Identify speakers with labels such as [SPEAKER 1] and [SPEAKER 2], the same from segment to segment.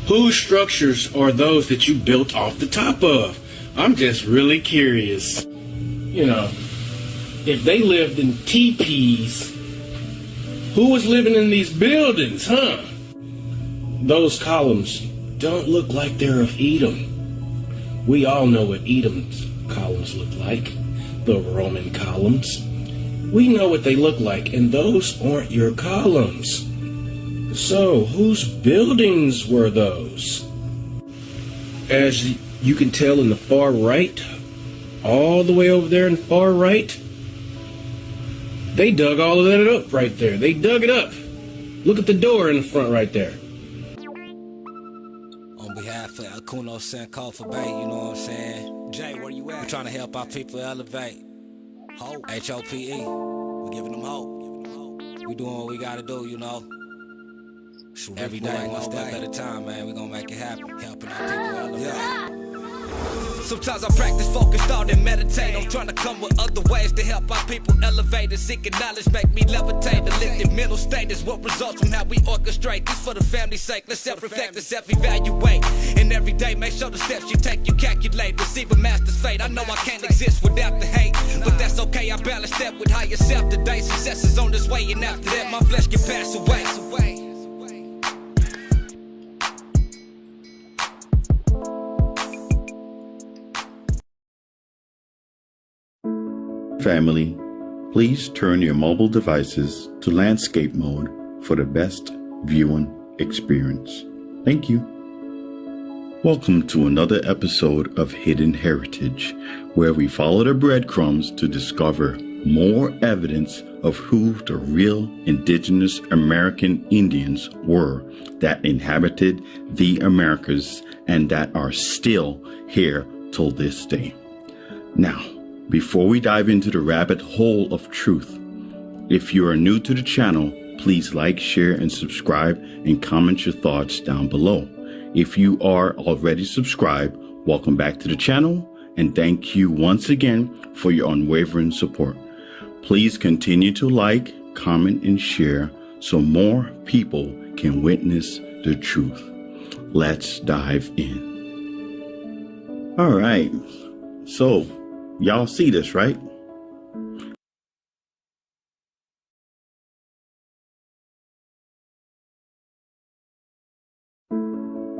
[SPEAKER 1] Whose structures are those that you built off the top of? I'm just really curious. You know, if they lived in teepees, who was living in these buildings, huh? Those columns don't look like they're of Edom. We all know what Edom's columns look like, the Roman columns. We know what they look like, and those aren't your columns. So, whose buildings were those? As you can tell in the far right, all the way over there in the far right, they dug all of that up right there. They dug it up. Look at the door in the front right there.
[SPEAKER 2] On behalf of Akuno Senko for Bay, you know what I'm saying? Jay, where you at? We're trying to help our people elevate. Hope. H-O-P-E. We're giving them hope. We doing what we gotta do, you know. Every day, one step at a time, man. We gonna make it happen. Helping our people elevate. Yeah. Sometimes I practice focus, thought, and meditate. I'm trying to come with other ways to help our people elevate and seeking knowledge, make me levitate. The lifted mental state is what results from how we orchestrate. This for the family's sake. Let's self-reflect and self-evaluate. And every day, make sure the steps you take, you calculate. Receive a master's fate. I know I can't exist without the hate, but that's okay. I balance that with higher self today. Success is on this way, and after that, my flesh can pass away.
[SPEAKER 3] Family, please turn your mobile devices to landscape mode for the best viewing experience. Thank you. Welcome to another episode of Hidden Heritage, where we follow the breadcrumbs to discover more evidence of who the real indigenous American Indians were that inhabited the Americas and that are still here till this day. Now, before we dive into the rabbit hole of truth, if you are new to the channel, please like, share, and subscribe, and comment your thoughts down below. If you are already subscribed, welcome back to the channel, and thank you once again for your unwavering support. Please continue to like, comment, and share so more people can witness the truth. Let's dive in. All right, so y'all see this, right?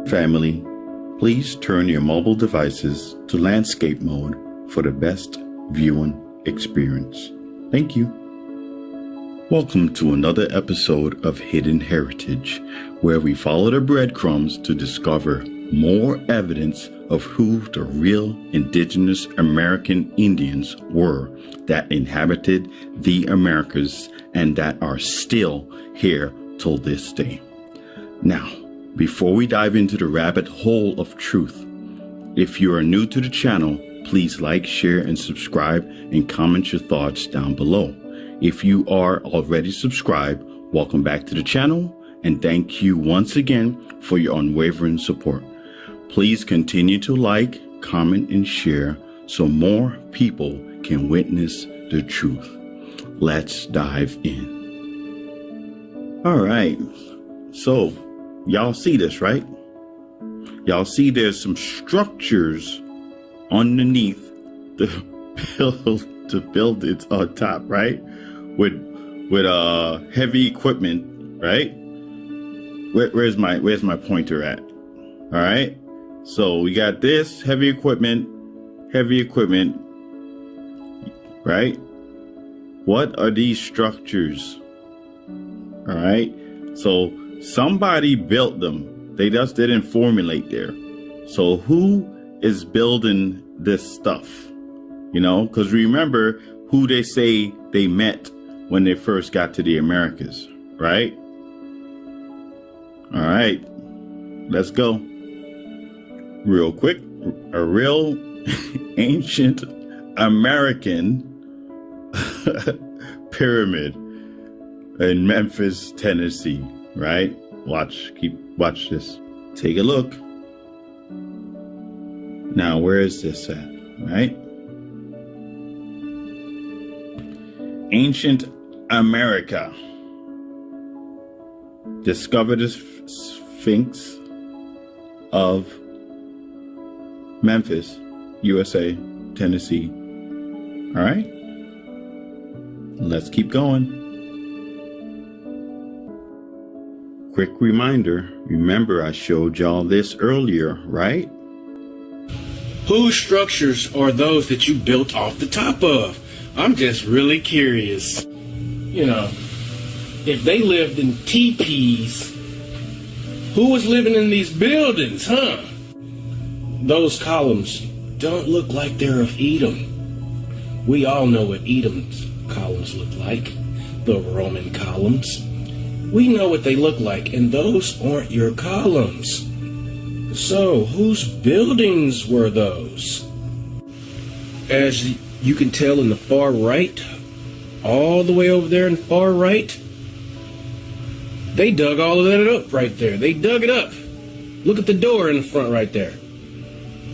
[SPEAKER 3] Family, please turn your mobile devices to landscape mode for the best viewing experience. Thank you. Welcome to another episode of Hidden Heritage, where we follow the breadcrumbs to discover more evidence of who the real indigenous American Indians were that inhabited the Americas and that are still here till this day. Now, before we dive into the rabbit hole of truth, if you are new to the channel, please like, share, and subscribe, and comment your thoughts down below. If you are already subscribed, welcome back to the channel, and thank you once again for your unwavering support. Please continue to like, comment, and share so more people can witness the truth. Let's dive in. All right, so y'all see this, right? Y'all see there's some structures underneath the buildings on top, right? With heavy equipment, right? Where's my pointer at? All right. So we got this heavy equipment, right? What are these structures? All right. So somebody built them. They just didn't formulate there. So who is building this stuff? You know, because remember who they say they met when they first got to the Americas, right? All right, let's go. Real quick, a real ancient American pyramid in Memphis, Tennessee, right? Watch this. Take a look. Now, where is this at, right? Ancient America. Discovered the Sphinx. of Memphis, USA, Tennessee. All right? Let's keep going. Quick reminder, remember I showed y'all this earlier, right?
[SPEAKER 1] Whose structures are those that you built off the top of? I'm just really curious. You know, if they lived in teepees, who was living in these buildings, huh? Those columns don't look like they're of Edom. We all know what Edom's columns look like, the Roman columns. We know what they look like, and those aren't your columns. So, whose buildings were those? As you can tell in the far right, all the way over there in the far right, they dug all of that up right there. They dug it up. Look at the door in the front right there.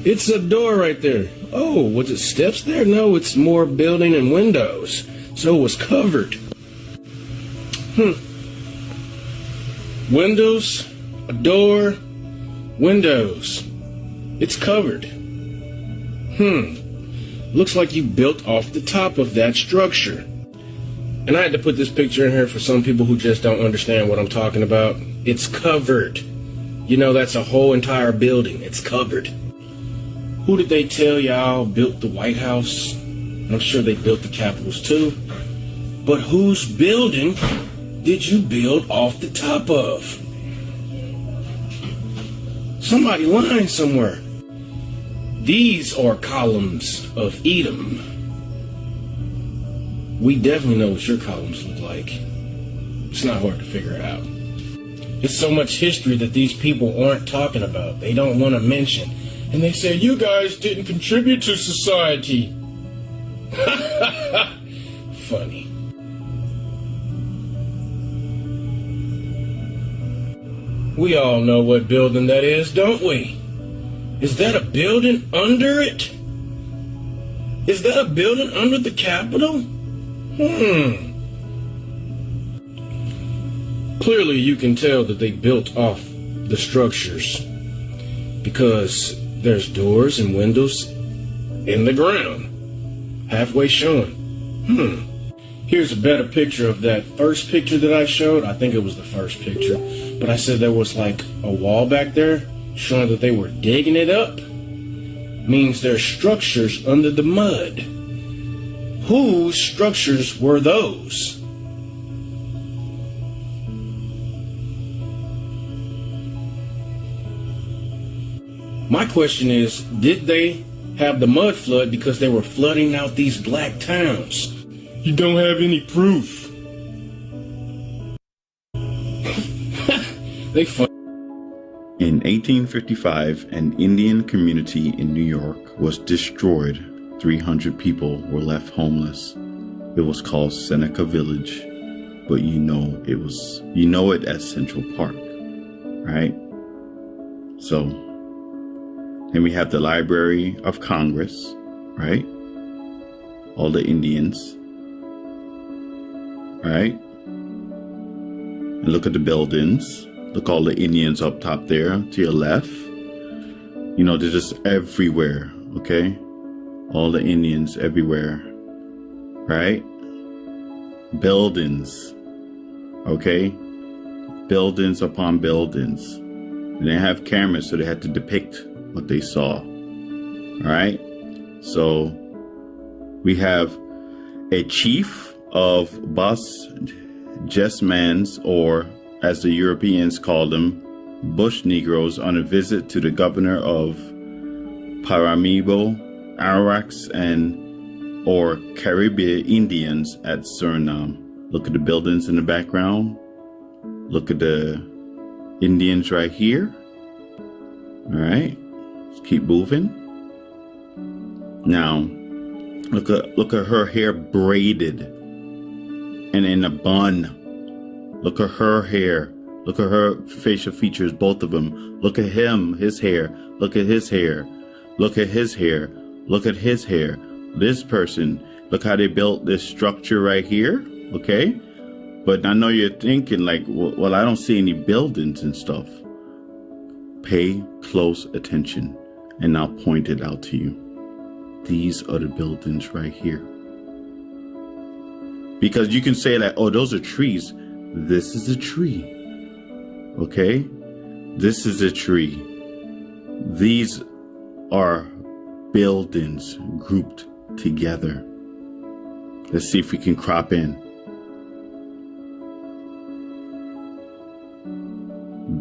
[SPEAKER 1] It's a door right there. Oh, was it steps there? No, it's more building and windows. So it was covered. Windows, a door, windows. It's covered. Looks like you built off the top of that structure. And I had to put this picture in here for some people who just don't understand what I'm talking about. It's covered. You know, that's a whole entire building. It's covered. Who did they tell y'all built the White House? I'm sure they built the Capitals too. But whose building did you build off the top of? Somebody lying somewhere. These are columns of Edom. We definitely know what your columns look like. It's not hard to figure out. It's so much history that these people aren't talking about. They don't want to mention. And they say, you guys didn't contribute to society. Funny. We all know what building that is, don't we? Is that a building under it? Is that a building under the Capitol? Clearly you can tell that they built off the structures because there's doors and windows in the ground, halfway showing. Here's a better picture of that first picture that I showed. I think it was the first picture. But I said there was like a wall back there showing that they were digging it up. Means there's structures under the mud. Whose structures were those? My question is, did they have the mud flood because they were flooding out these black towns? You don't have any proof. They fun.
[SPEAKER 3] In 1855, an Indian community in New York was destroyed. 300 people were left homeless. It was called Seneca Village, but you know it as Central Park, right? So, then we have the Library of Congress, right? All the Indians, right? And look at the buildings. Look, all the Indians up top there to your left. You know, they're just everywhere, okay? All the Indians everywhere, right? Buildings, okay? Buildings upon buildings. And they have cameras, so they had to depict what they saw, all right? So we have a chief of Bas Jesmans, or as the Europeans called them, Bush Negroes, on a visit to the governor of Paramaribo, Arawaks, or Caribbean Indians at Suriname. Look at the buildings in the background. Look at the Indians right here. All right, let's keep moving. Now, look at her hair braided and in a bun. Look at her hair. Look at her facial features, both of them. Look at him, his hair. Look at his hair. Look at his hair. Look at his hair. This person, look how they built this structure right here, okay? But I know you're thinking like, well, I don't see any buildings and stuff. Pay close attention and I'll point it out to you. These are the buildings right here. Because you can say that, oh, those are trees. This is a tree. Okay? This is a tree. These are buildings grouped together. Let's see if we can crop in.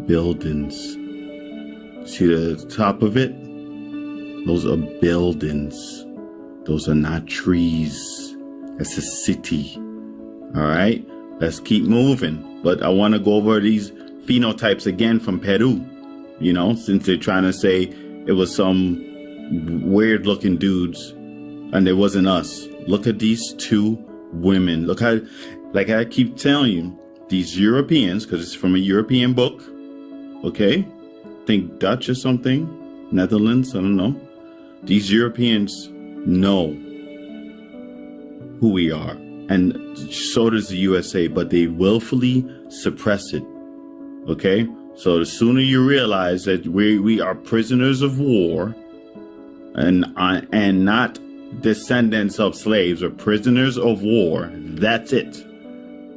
[SPEAKER 3] Buildings. See the top of it? Those are buildings. Those are not trees. It's a city. All right? Let's keep moving. But I want to go over these phenotypes again from Peru. You know, since they're trying to say it was some weird looking dudes and it wasn't us. Look at these two women. Look how, like I keep telling you, these Europeans, because it's from a European book, okay? Think Dutch or something, Netherlands, I don't know. These Europeans know who we are, and so does the USA, but they willfully suppress it, okay? So the sooner you realize that we are prisoners of war and not descendants of slaves or prisoners of war, that's it.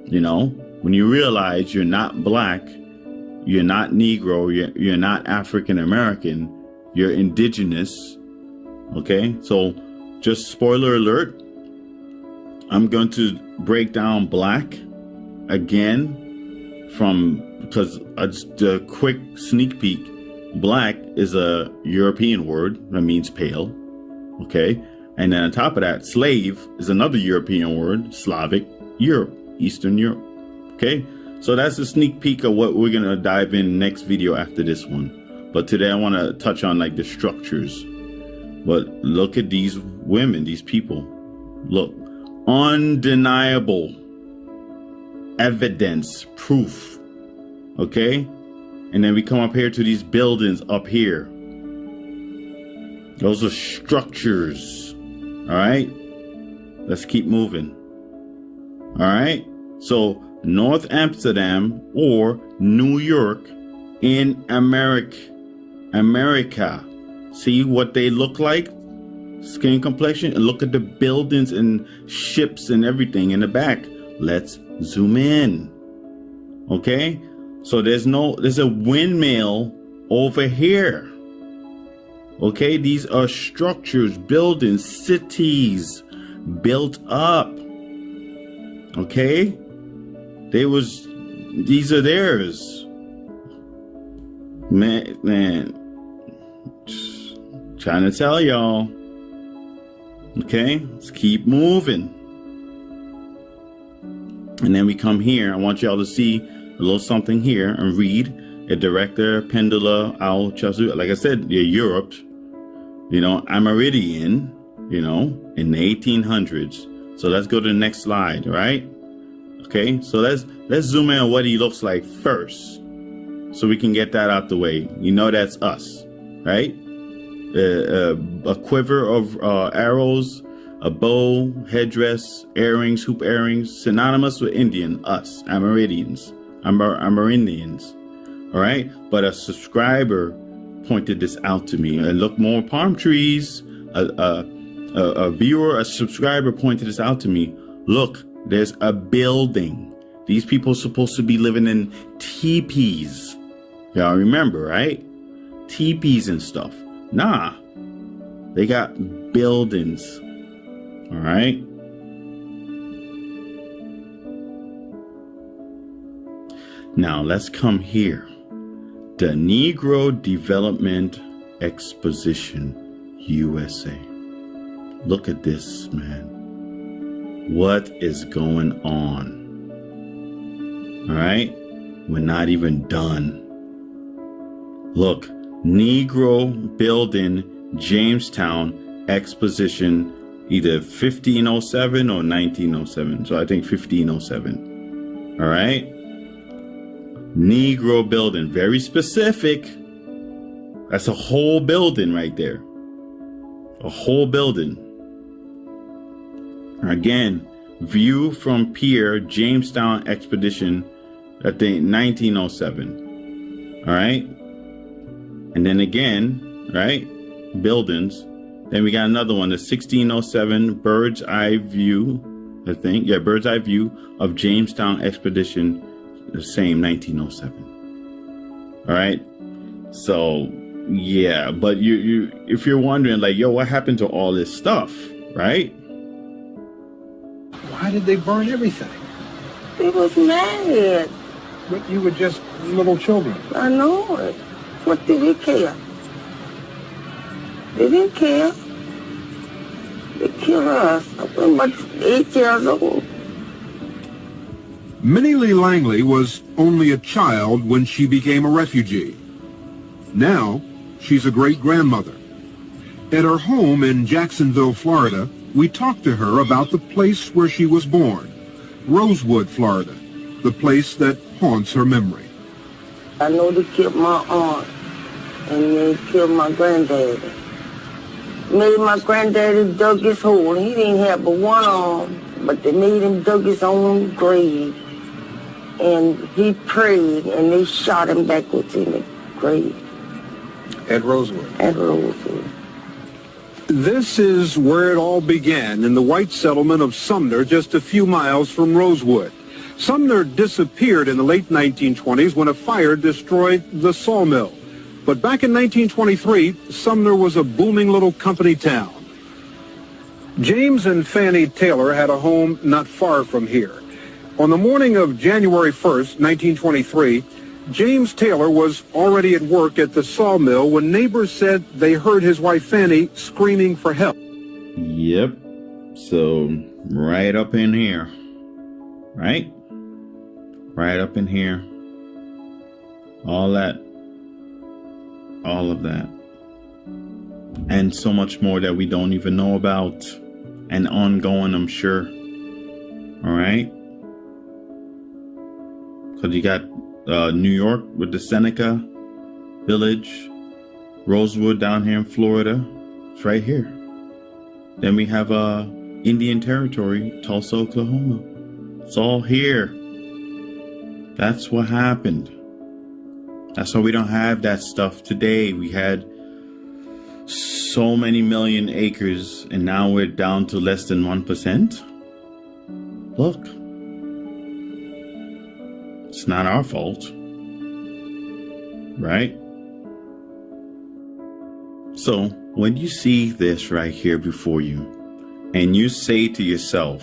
[SPEAKER 3] You know, when you realize you're not black, you're not Negro, you're not African American, you're indigenous. Okay, so just spoiler alert, I'm going to break down black again because a quick sneak peek. Black is a European word that means pale. Okay, and then on top of that, slave is another European word, Slavic, Europe, Eastern Europe. Okay, so that's a sneak peek of what we're gonna dive in next video after this one. But today I want to touch on like the structures. But look at these women, these people. Look, undeniable evidence, proof. Okay, and then we come up here to these buildings up here. Those are structures. All right, let's keep moving. All right, so North Amsterdam or New York in America. See what they look like? Skin complexion, and look at the buildings and ships and everything in the back. Let's zoom in. Okay, so there's a windmill over here. Okay, these are structures, buildings, cities built up. Okay, these are theirs. Man, just trying to tell y'all. Okay, let's keep moving. And then we come here. I want y'all to see a little something here and read. A director, Pendula Al Chasu. Like I said, they're Europe. You know, Amerindian, you know, in the 1800s. So let's go to the next slide, right? Okay, so let's zoom in on what he looks like first, so we can get that out the way. You know, that's us, right? A quiver of arrows, a bow, headdress, earrings, hoop earrings, synonymous with Indian, us, Amerindians. All right, but a subscriber pointed this out to me. I look more palm trees. A subscriber pointed this out to me. Look, there's a building. These people are supposed to be living in teepees. Y'all remember, right? Teepees and stuff. Nah, they got buildings. All right. Now let's come here. The Negro Development Exposition, USA. Look at this, man. What is going on? All right. We're not even done. Look, Negro Building, Jamestown Exposition, either 1507 or 1907. So I think 1507. All right. Negro Building, very specific. That's a whole building right there. A whole building. Again, view from pier, Jamestown Expedition, I think 1907. All right. And then again, right, buildings. Then we got another one, the 1607 Bird's Eye View, I think. Yeah, Bird's Eye View of Jamestown Expedition, the same 1907. All right. So, yeah, but you if you're wondering, like, yo, what happened to all this stuff, right?
[SPEAKER 4] Why did they burn everything?
[SPEAKER 5] They was mad.
[SPEAKER 4] But you were just little children.
[SPEAKER 5] I know it. What did they care? They didn't care. They killed us. I was about 8 years old.
[SPEAKER 4] Minnie Lee Langley was only a child when she became a refugee. Now, she's a great-grandmother. At her home in Jacksonville, Florida, we talked to her about the place where she was born, Rosewood, Florida, the place that haunts her memory.
[SPEAKER 5] I know they killed my aunt, and they killed my granddaddy. Made my granddaddy dug his hole. He didn't have but one arm, but they made him dug his own grave. And he prayed, and they shot him backwards in the grave.
[SPEAKER 4] At Rosewood.
[SPEAKER 5] At Rosewood.
[SPEAKER 4] This is where it all began, in the white settlement of Sumner, just a few miles from Rosewood. Sumner disappeared in the late 1920s when a fire destroyed the sawmill. But back in 1923, Sumner was a booming little company town. James and Fannie Taylor had a home not far from here. On the morning of January 1st, 1923, James Taylor was already at work at the sawmill when neighbors said they heard his wife Fannie screaming for help.
[SPEAKER 3] Yep. So right up in here, right? Right up in here. All of that. And so much more that we don't even know about. And ongoing, I'm sure. All right. Because you got New York with the Seneca Village, Rosewood down here in Florida. It's right here. Then we have Indian Territory, Tulsa, Oklahoma. It's all here. That's what happened. That's why we don't have that stuff today. We had so many million acres, and now we're down to less than 1%. Look. It's not our fault. Right? So, when you see this right here before you, and you say to yourself,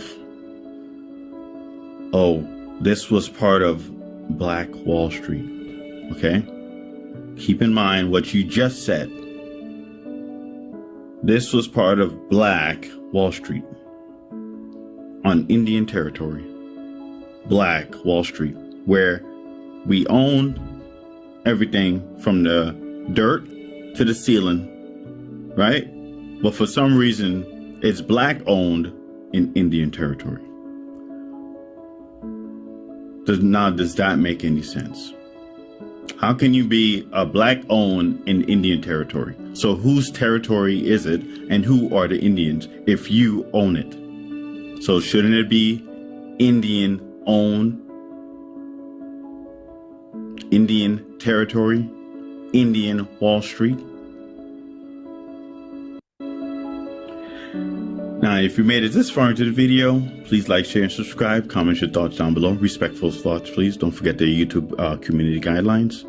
[SPEAKER 3] oh, this was part of Black Wall Street. Okay? Keep in mind what you just said. This was part of Black Wall Street on Indian Territory. Black Wall Street, where we owned everything from the dirt to the ceiling, right? But for some reason, it's Black owned in Indian Territory. Does that make any sense? How can you be a Black owned in Indian Territory? So whose territory is it, and who are the Indians if you own it? So shouldn't it be Indian owned, Indian Territory, Indian Wall Street? Now, if you made it this far into the video, please like, share, and subscribe. Comment your thoughts down below. Respectful thoughts, please. Don't forget the YouTube community guidelines.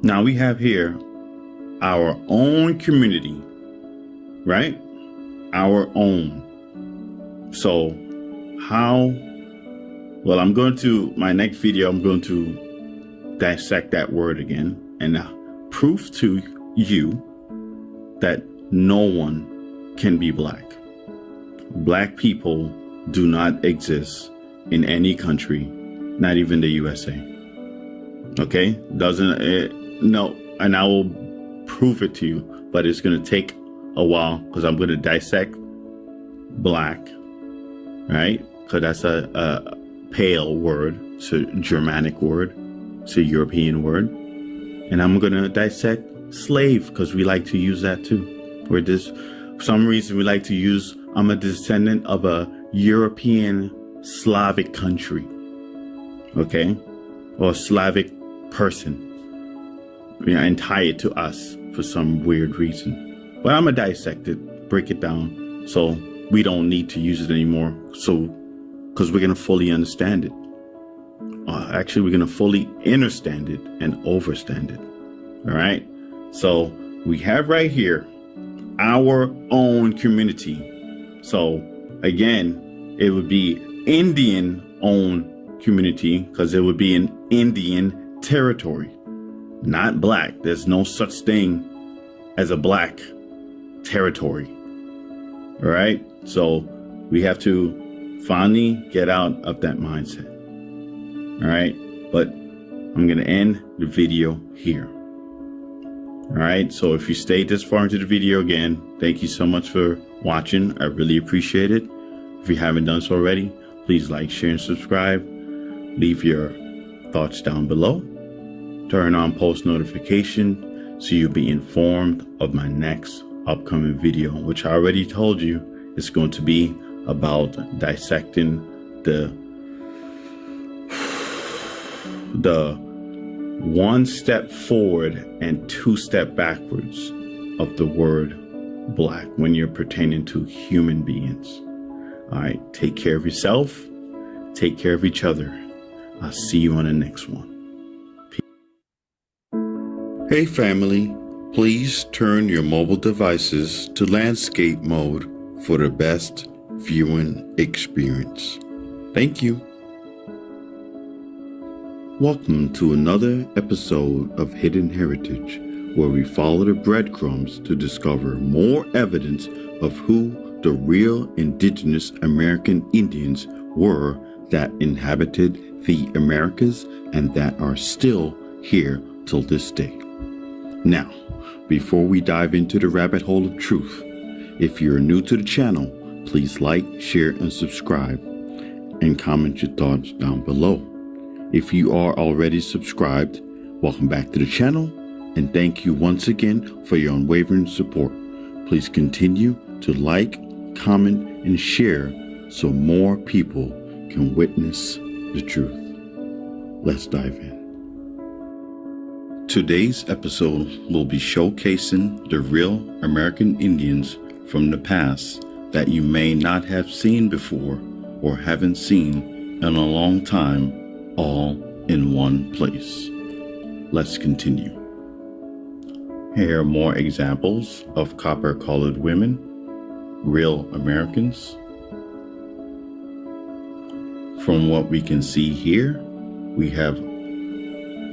[SPEAKER 3] Now we have here our own community, right? Our own. So how, well, my next video, I'm going to dissect that word again and prove to you that no one can be Black. Black people do not exist in any country, not even the USA. Okay? No, and I will prove it to you, but it's going to take a while because I'm going to dissect Black, right? Because that's a pale word. It's a Germanic word. It's a European word. And I'm going to dissect slave because we like to use that too. For some reason we like to use, I'm a descendant of a European Slavic country. Okay? Or Slavic person. and tie it to us for some weird reason. But I'm going to dissect it, break it down, so we don't need to use it anymore. Because we're going to fully understand it. Actually, we're going to fully understand it and overstand it. All right. So we have right here our own community. So again, it would be Indian owned community because it would be an Indian territory, not black. There's no such thing as a black territory. All right. So we have to finally get out of that mindset. All right. But I'm going to end the video here. All right. So if you stayed this far into the video, again, thank you so much for watching. I really appreciate it. If you haven't done so already, please like, share, and subscribe. Leave your thoughts down below. Turn on post notification so you'll be informed of my next upcoming video, which I already told you is going to be about dissecting the one step forward and two step backwards of the word black when you're pertaining to human beings. All right, take care of yourself, take care of each other. I'll see you on the next one. Peace. Hey family, please turn your mobile devices to landscape mode for the best viewing experience. Thank you. Welcome to another episode of Hidden Heritage, where we follow the breadcrumbs to discover more evidence of who the real indigenous American Indians were that inhabited the Americas and that are still here till this day. Now, before we dive into the rabbit hole of truth, if you're new to the channel, please like, share, and subscribe, and comment your thoughts down below. If you are already subscribed, welcome back to the channel, and thank you once again for your unwavering support. Please continue to like, comment, and share so more people can witness the truth. Let's dive in. Today's episode will be showcasing the real American Indians from the past that you may not have seen before or haven't seen in a long time, all in one place. Let's continue. Here are more examples of copper-colored women, real Americans. From what we can see here, we have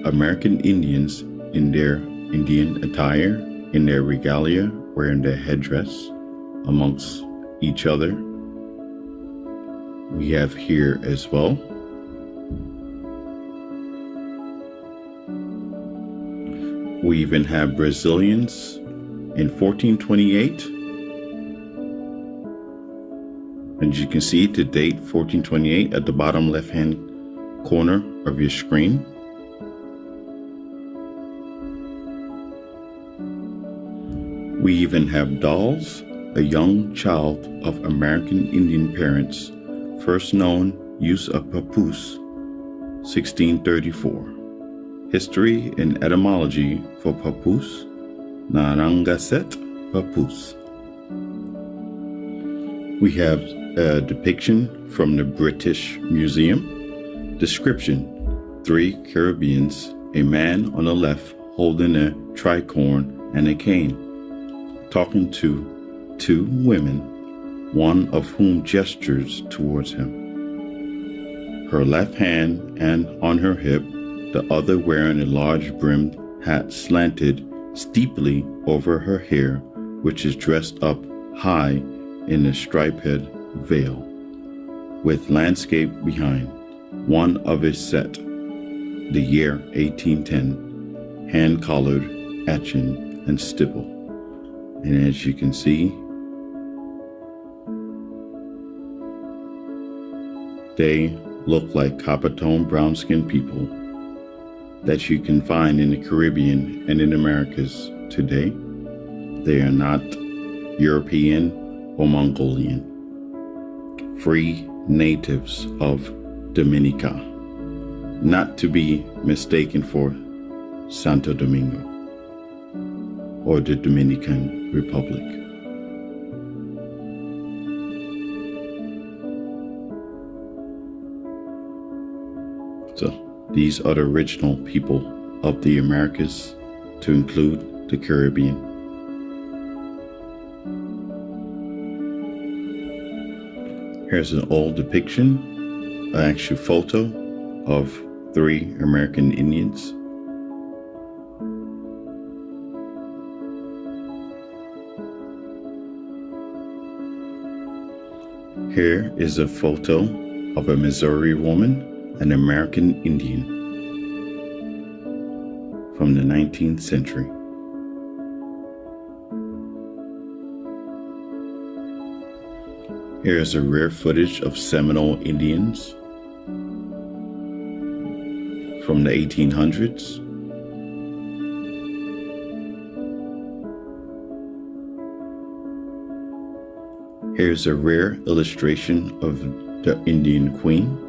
[SPEAKER 3] American Indians in their Indian attire, in their regalia, wearing their headdress amongst each other. We have here as well we even have Brazilians in 1428. And you can see to date 1428 at the bottom left hand corner of your screen. We even have dolls, a young child of American Indian parents, first known use of papoose, 1634. History and etymology for papoose, Narangaset papoose. We have a depiction from the British Museum. Description: 3 Caribbeans, a man on the left holding a tricorn and a cane, talking to 2 women, one of whom gestures towards him. Her left hand and on her hip, the other wearing a large brimmed hat slanted steeply over her hair, which is dressed up high in a striped veil, with landscape behind. One of a set, the year 1810, hand-colored, etching, and stipple. And as you can see, they look like copper-toned brown-skinned people that you can find in the Caribbean and in Americas today. They are not European or Mongolian. Free natives of Dominica, not to be mistaken for Santo Domingo. or the Dominican Republic. So these are the original people of the Americas, to include the Caribbean. Here's an old depiction, an actual photo of 3 American Indians. Here is a photo of a Missouri woman, an American Indian from the 19th century. Here's a rare footage of Seminole Indians from the 1800s. Here's a rare illustration of the Indian Queen.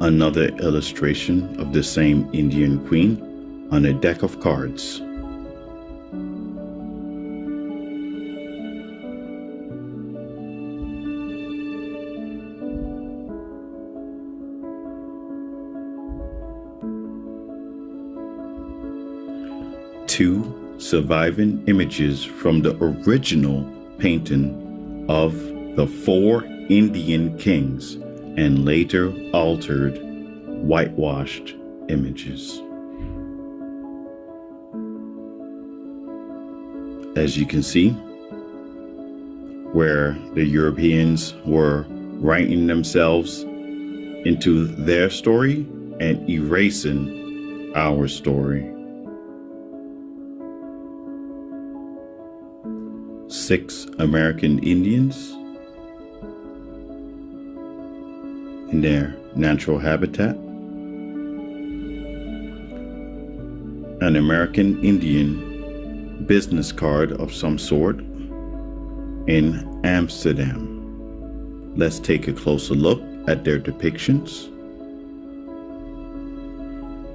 [SPEAKER 3] Another illustration of the same Indian Queen on a deck of cards. Two surviving images from the original painting of the 4 Indian kings and later altered, whitewashed images. As you can see, where the Europeans were writing themselves into their story and erasing our story. 6 American Indians in their natural habitat. An American Indian business card of some sort in Amsterdam. Let's take a closer look at their depictions.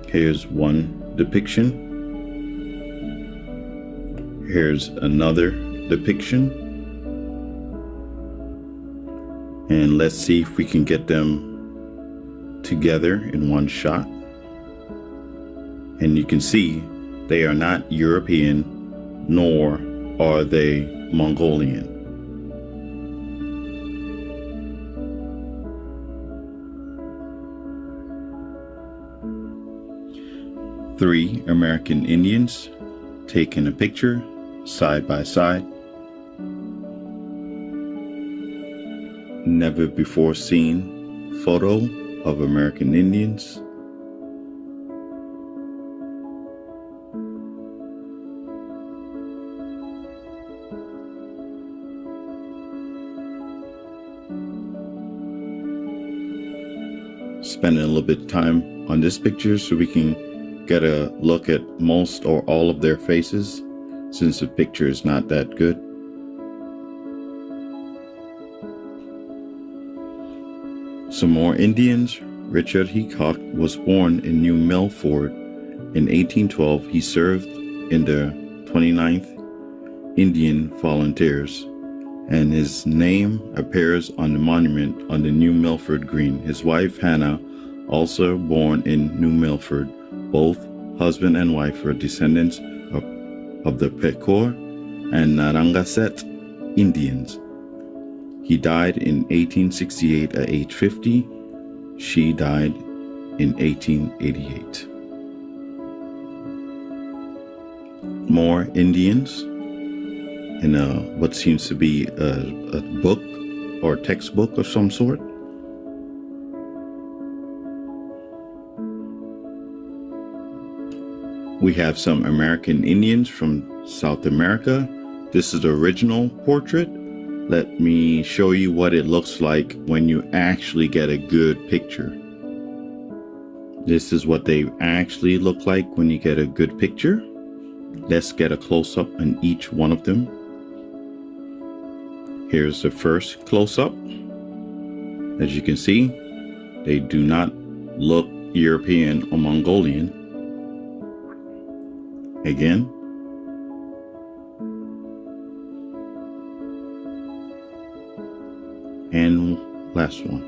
[SPEAKER 3] Here's one depiction. Here's another depiction. And let's see if we can get them together in one shot. And you can see they are not European, nor are they Mongolian. Three American Indians taking a picture side by side. Never before seen photo of American Indians. Spending a little bit of time on this picture so we can get a look at most or all of their faces, since the picture is not that good. Some more Indians. Richard Hickok was born in New Milford in 1812. He served in the 29th Indian Volunteers, and his name appears on the monument on the New Milford Green. His wife Hannah, also born in New Milford. Both husband and wife were descendants of the Pequot and Narragansett Indians. He died in 1868 at age 50. She died in 1888. More Indians in what seems to be a book or textbook of some sort. We have some American Indians from South America. This is the original portrait. Let me show you what it looks like when you actually get a good picture. This is what they actually look like when you get a good picture. Let's get a close-up on each one of them. Here's the first close-up. As you can see, they do not look European or Mongolian. Again. And last one.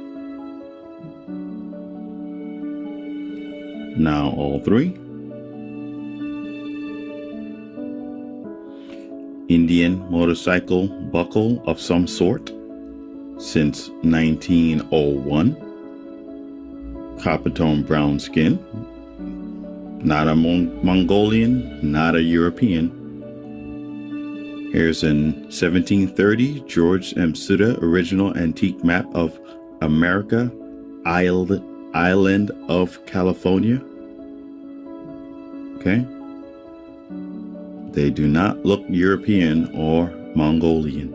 [SPEAKER 3] Now all three. Indian motorcycle buckle of some sort since 1901. Copper tone brown skin. Not a Mongolian, not a European. Here's an 1730 George M. Suter original antique map of America, island of California. Okay. They do not look European or Mongolian.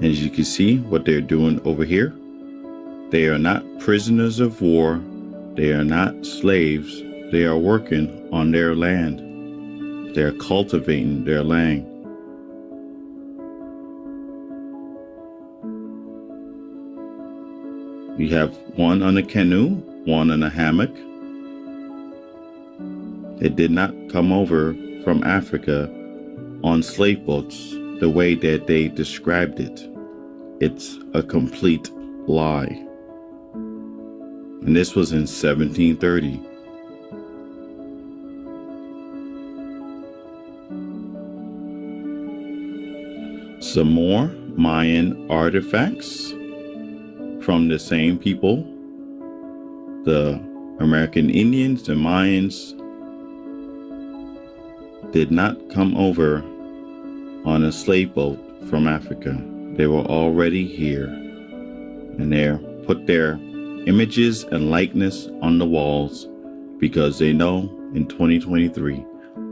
[SPEAKER 3] As you can see what they're doing over here, they are not prisoners of war. They are not slaves. They are working on their land. They're cultivating their land. You have one on a canoe, one on a hammock. They did not come over from Africa on slave boats the way that they described it. It's a complete lie. And this was in 1730. Some more Mayan artifacts from the same people. The American Indians, the Mayans, did not come over on a slave boat from Africa. They were already here, and they put their images and likeness on the walls because they know in 2023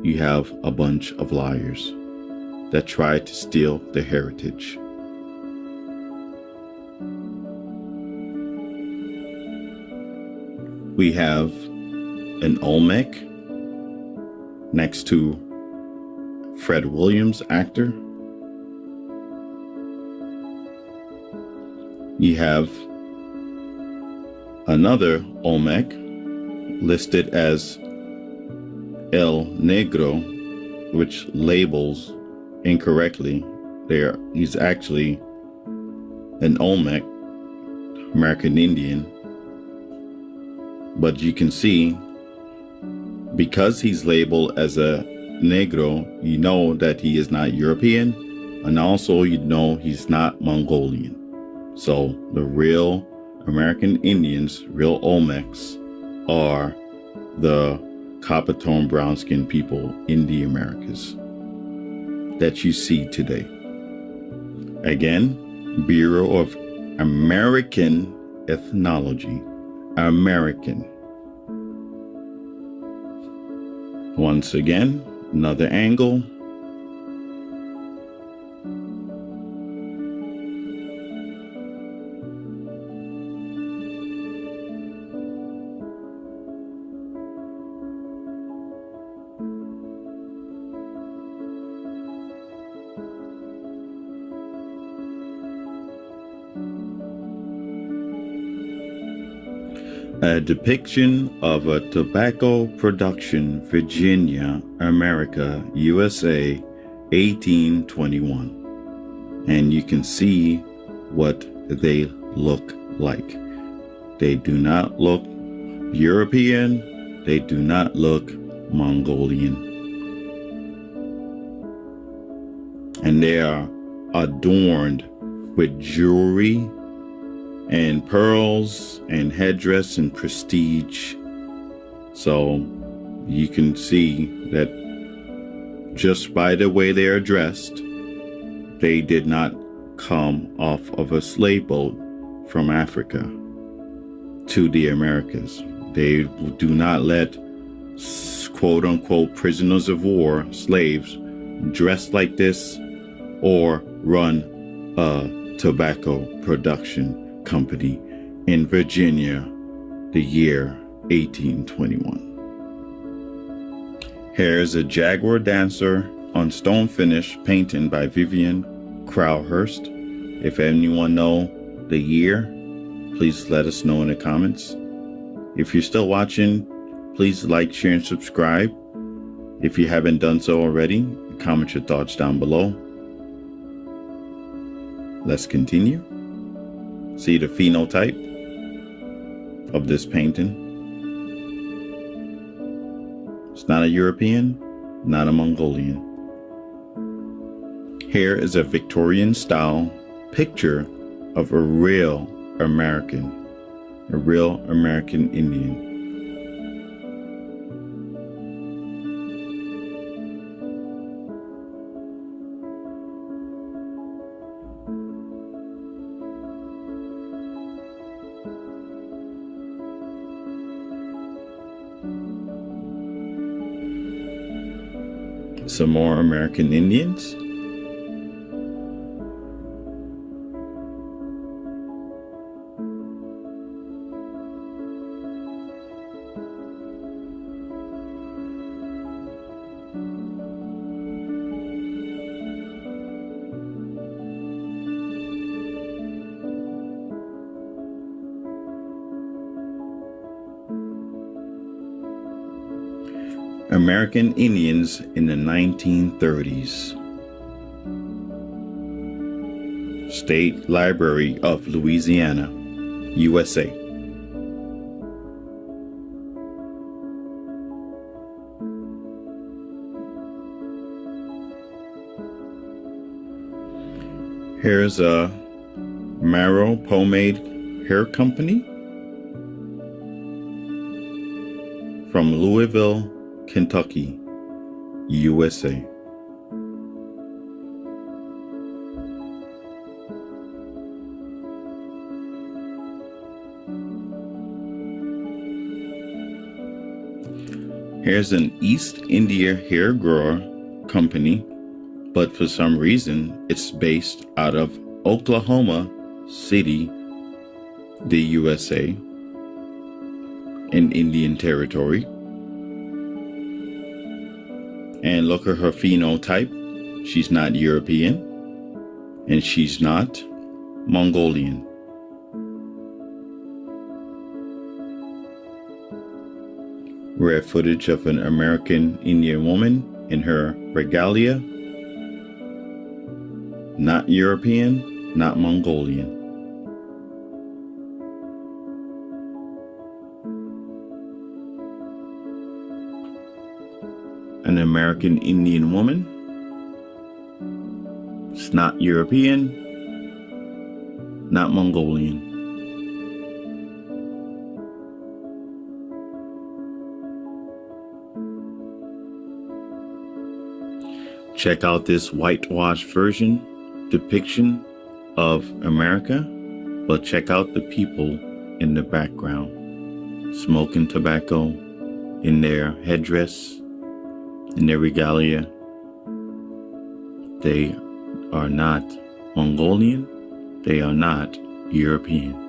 [SPEAKER 3] you have a bunch of liars that try to steal their heritage. We have an Olmec next to Fred Williams, actor. You have another Olmec listed as El Negro, which labels incorrectly. He's actually an Olmec, American Indian. But you can see, because he's labeled as a Negro, you know that he is not European, and also you know he's not Mongolian. So the real American Indians, real Olmecs, are the copper tone brown skinned people in the Americas that you see today. Again, Bureau of American Ethnology. American. Once again, another angle. A depiction of a tobacco production, Virginia, America, USA, 1821. And you can see what they look like. They do not look European. They do not look Mongolian. And they are adorned with jewelry and pearls and headdress and prestige. So you can see that just by the way they are dressed, they did not come off of a slave boat from Africa to the Americas. They do not let quote unquote prisoners of war, slaves, dress like this or run a tobacco production Company in Virginia, the year 1821. Here's a Jaguar dancer on stone finish painting by Vivian Crowhurst. If anyone know the year, please let us know in the comments. If you're still watching, please like, share, and subscribe. If you haven't done so already, comment your thoughts down below. Let's continue. See the phenotype of this painting. It's not a European, not a Mongolian. Here is a Victorian style picture of a real American Indian. Some more American Indians. American Indians in the 1930s. State Library of Louisiana, USA. Here's a Marrow Pomade Hair Company from Louisville, Kentucky, USA. Here's an East India hair grower company, but for some reason it's based out of Oklahoma City, the USA, in Indian Territory. And look at her phenotype. She's not European, and she's not Mongolian. Rare footage of an American Indian woman in her regalia. Not European, not Mongolian. An American Indian woman. It's not European, not Mongolian. Check out this whitewashed version depiction of America, but check out the people in the background, smoking tobacco in their headdress, in their regalia. They are not Mongolian, they are not European.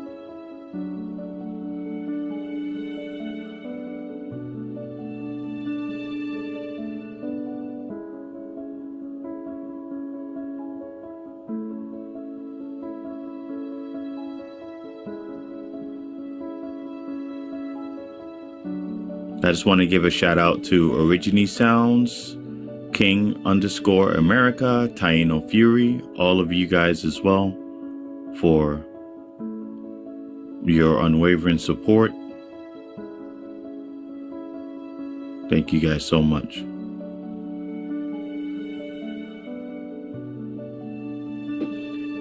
[SPEAKER 3] I just want to give a shout out to Origini Sounds, King_America, Taino Fury, all of you guys as well for your unwavering support. Thank you guys so much.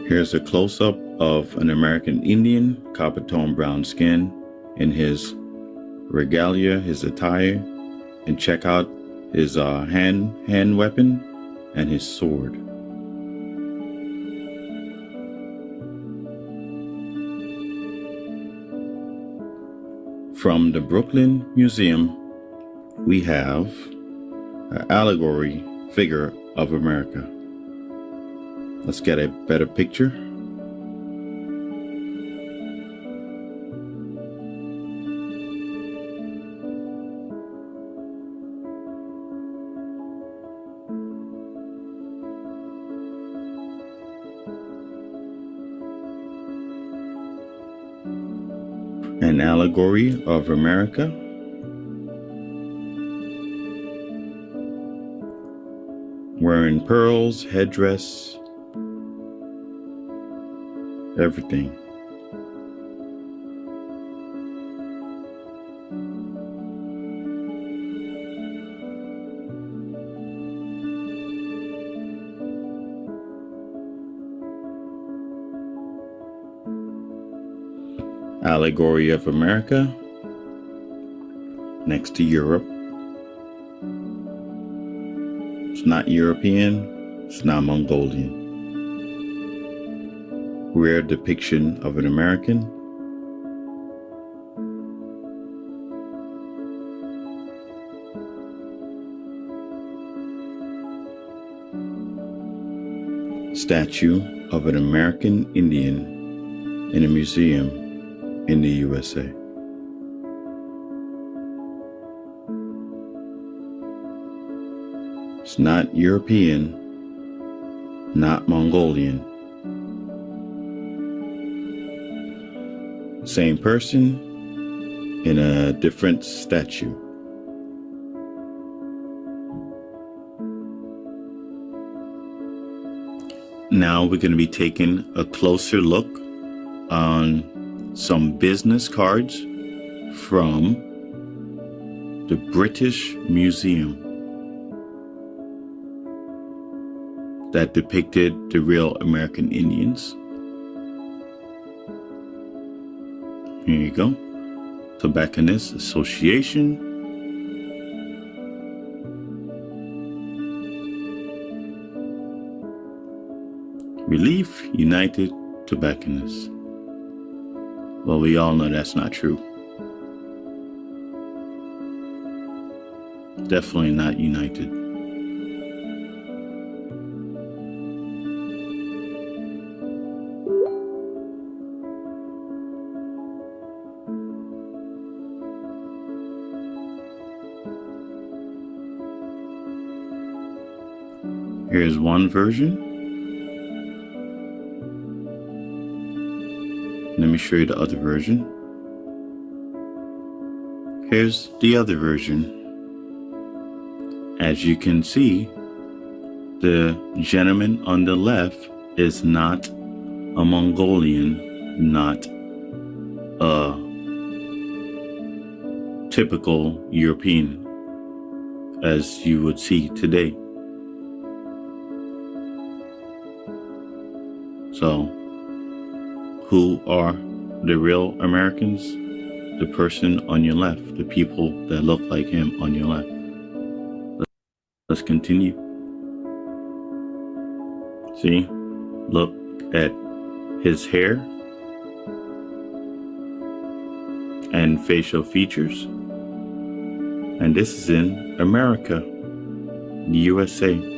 [SPEAKER 3] Here's a close-up of an American Indian, copper tone brown skin, in his regalia, his attire, and check out his hand weapon and his sword. From the Brooklyn Museum, we have an allegory figure of America. Let's get a better picture. An allegory of America. Wearing pearls, headdress, everything. Allegory of America, next to Europe. It's not European, it's not Mongolian. Rare depiction of an American. Statue of an American Indian in a museum in the USA. It's not European, not Mongolian. Same person in a different statue. Now we're going to be taking a closer look on some business cards from the British Museum that depicted the real American Indians. Here you go. Tobacconist Association. Relief United Tobacconists. Well, we all know that's not true. Definitely not united. Here's one version. Let me show you the other version. Here's the other version. As you can see, the gentleman on the left is not a Mongolian, not a typical European as you would see today. So, who are the real Americans? The person on your left, the people that look like him on your left. Let's continue. See, look at his hair and facial features. And this is in America, the USA.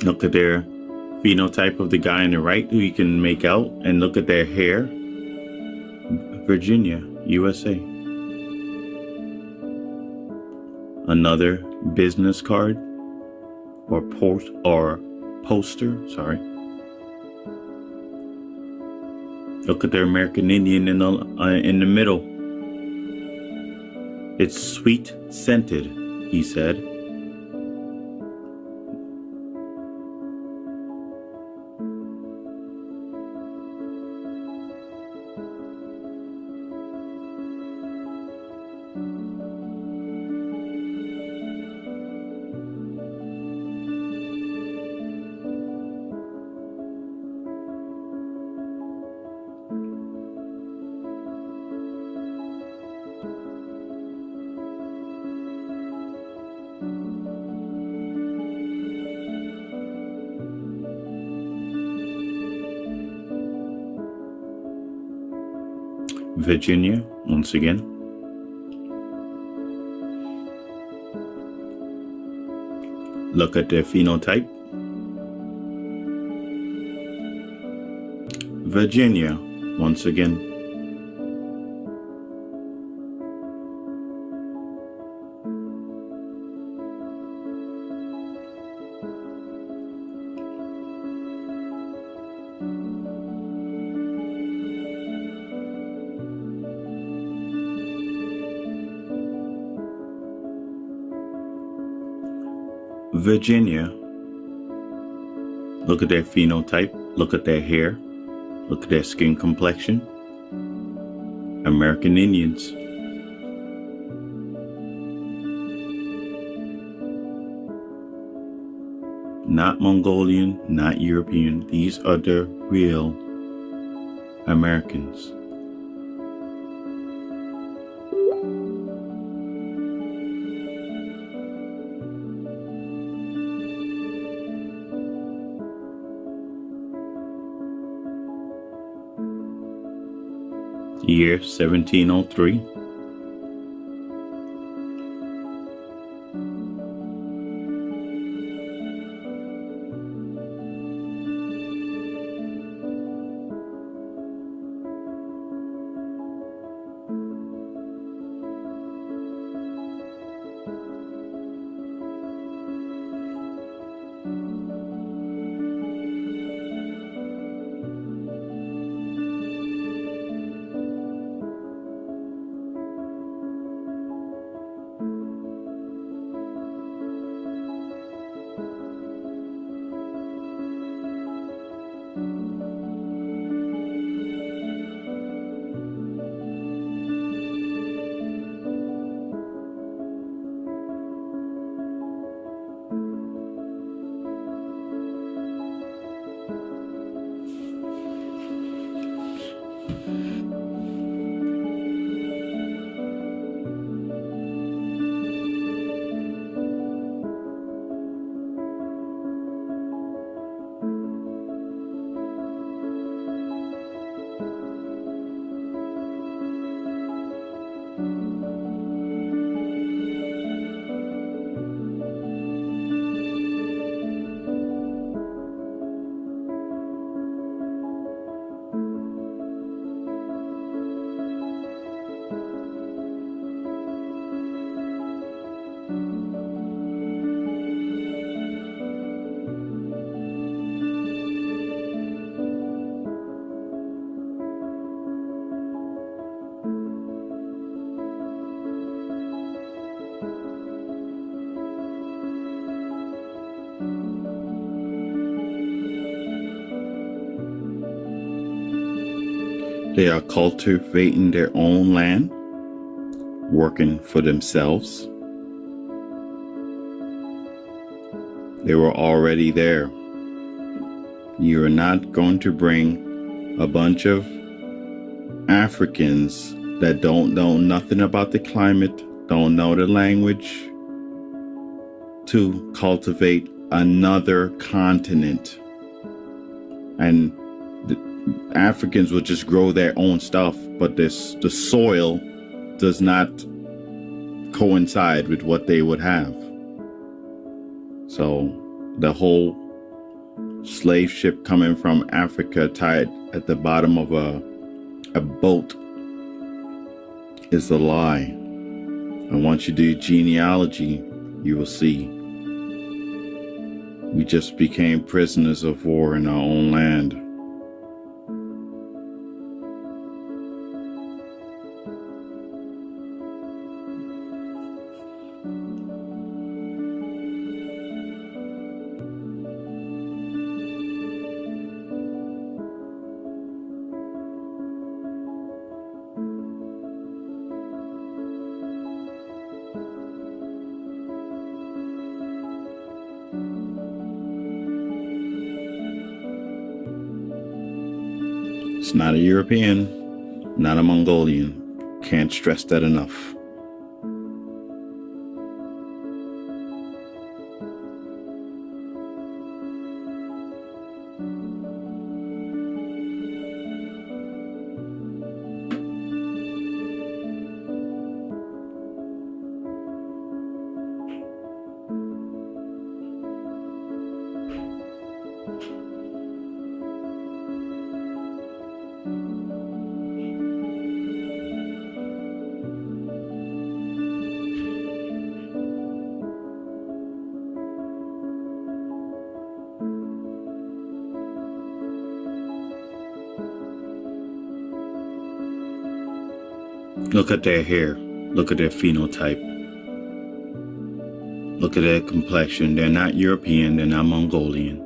[SPEAKER 3] Look at their phenotype of the guy on the right who you can make out, and look at their hair. Virginia, USA. Another business card or poster, sorry. Look at their American Indian in the middle. It's sweet scented, he said. Virginia, once again. Look at their phenotype. Virginia, once again. Virginia. Look at their phenotype. Look at their hair. Look at their skin complexion. American Indians. Not Mongolian, not European. These are the real Americans. Year 1703. They are cultivating their own land, working for themselves. They were already there. You are not going to bring a bunch of Africans that don't know nothing about the climate, don't know the language, to cultivate another continent. And the Africans will just grow their own stuff, but the soil does not coincide with what they would have. So the whole slave ship coming from Africa tied at the bottom of a boat is a lie. And once you do genealogy, you will see we just became prisoners of war in our own land. It's not a European, not a Mongolian. Can't stress that enough. Look at their hair. Look at their phenotype. Look at their complexion. They're not European. They're not Mongolian.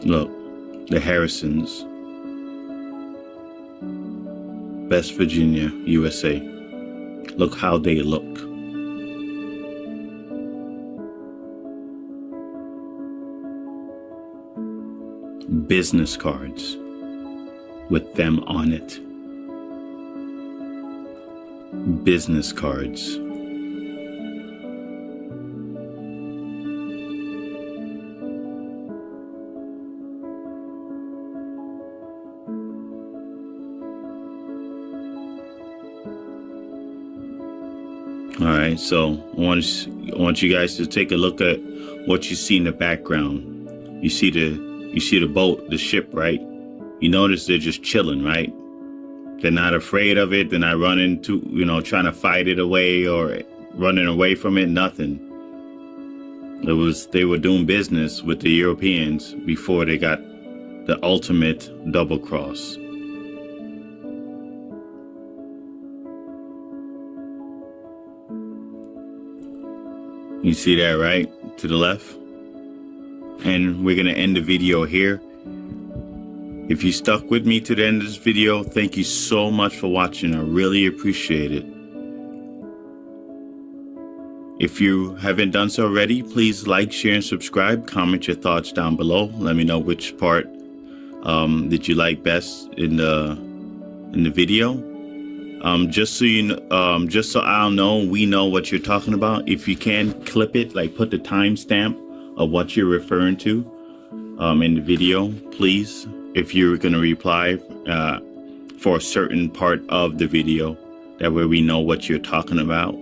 [SPEAKER 3] Look, the Harrisons. West Virginia, USA. Look how they look. Business cards with them on it. Business cards. All right, so I want you guys to take a look at what you see in the background. You see the boat, the ship, right? You notice they're just chilling, right? They're not afraid of it. They're not running to, trying to fight it away or running away from it. Nothing. They were doing business with the Europeans before they got the ultimate double cross. You see that, right? To the left. And we're going to end the video here. If you stuck with me to the end of this video, thank you so much for watching. I really appreciate it. If you haven't done so already, please like, share, and subscribe. Comment your thoughts down below. Let me know which part did you like best in the video. Just so I'll know, we know what you're talking about. If you can clip it, like put the timestamp of what you're referring to in the video, please. If you're going to reply for a certain part of the video, that way we know what you're talking about.